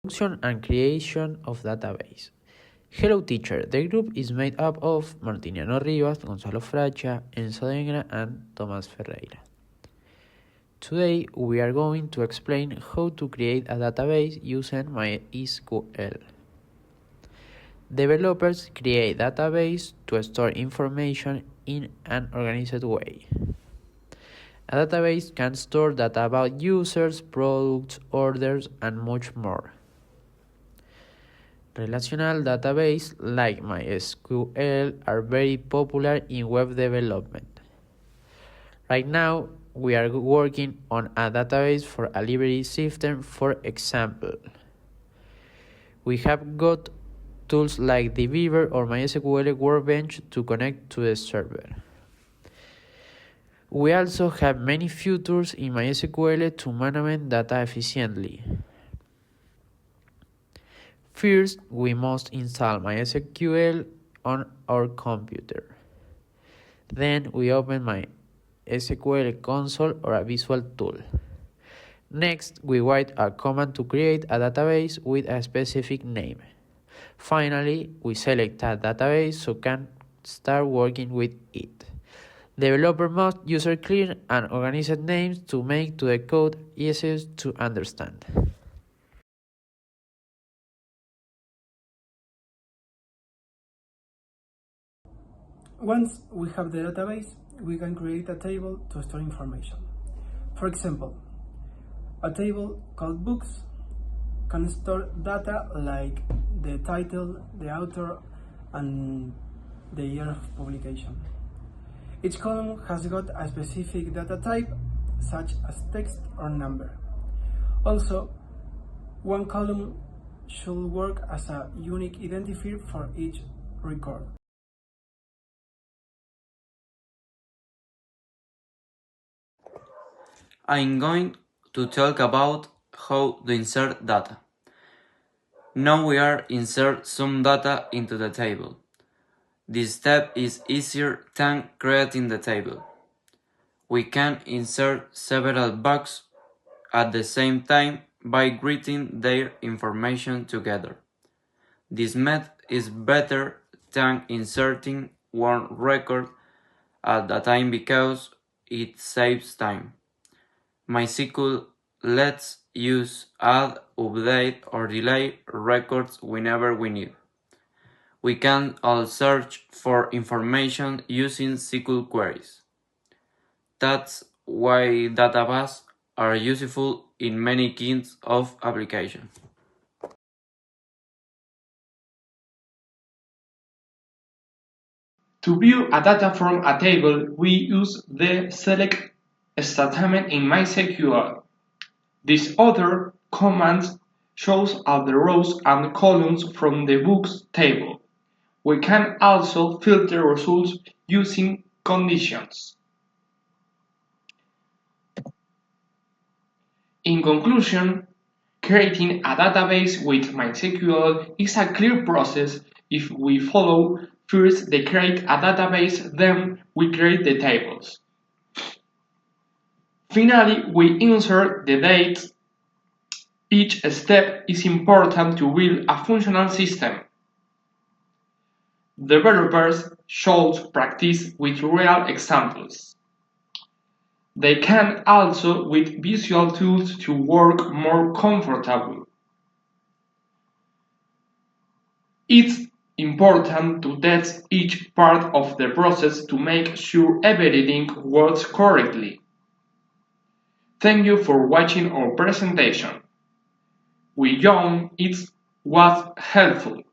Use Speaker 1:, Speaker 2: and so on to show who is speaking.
Speaker 1: Introduction and creation of database. Hello teacher, the group is made up of Martiniano Rivas, Gonzalo Fracha, Enzo Dengra, and Tomás Ferreira. Today we are going to explain how to create a database using MySQL. Developers create database to store information in an organized way. A database can store data about users, products, orders, and much more. Relational databases like MySQL are very popular in web development. Right now, we are working on a database for a library system, for example. We have got tools like the Beaver or MySQL Workbench to connect to the server. We also have many features in MySQL to manage data efficiently. First, we must install MySQL on our computer. Then we open MySQL console or a visual tool. Next, we write a command to create a database with a specific name. Finally, we select a database so we can start working with it. Developer must use clear and organized names to make the code easier to understand.
Speaker 2: Once we have the database, we can create a table to store information. For example, a table called books can store data like the title, the author, and the year of publication. Each column has got a specific data type, such as text or number. Also, one column should work as a unique identifier for each record.
Speaker 3: I'm going to talk about how to insert data. Now we are insert some data into the table. This step is easier than creating the table. We can insert several boxes at the same time by grouping their information together. This method is better than inserting one record at a time because it saves time. MySQL lets us add, update, or delete records whenever we need. We can also search for information using SQL queries. That's why databases are useful in many kinds of applications.
Speaker 4: To view a data from a table, we use the select statement in MySQL. This other command shows all the rows and columns from the books table. We can also filter results using conditions. In conclusion, creating a database with MySQL is a clear process if we follow first the create a database, then we create the tables. Finally, we insert the dates. Each step is important to build a functional system. Developers should practice with real examples. They can also with visual tools to work more comfortable. It's important to test each part of the process to make sure everything works correctly. Thank you for watching our presentation. We hope it was helpful.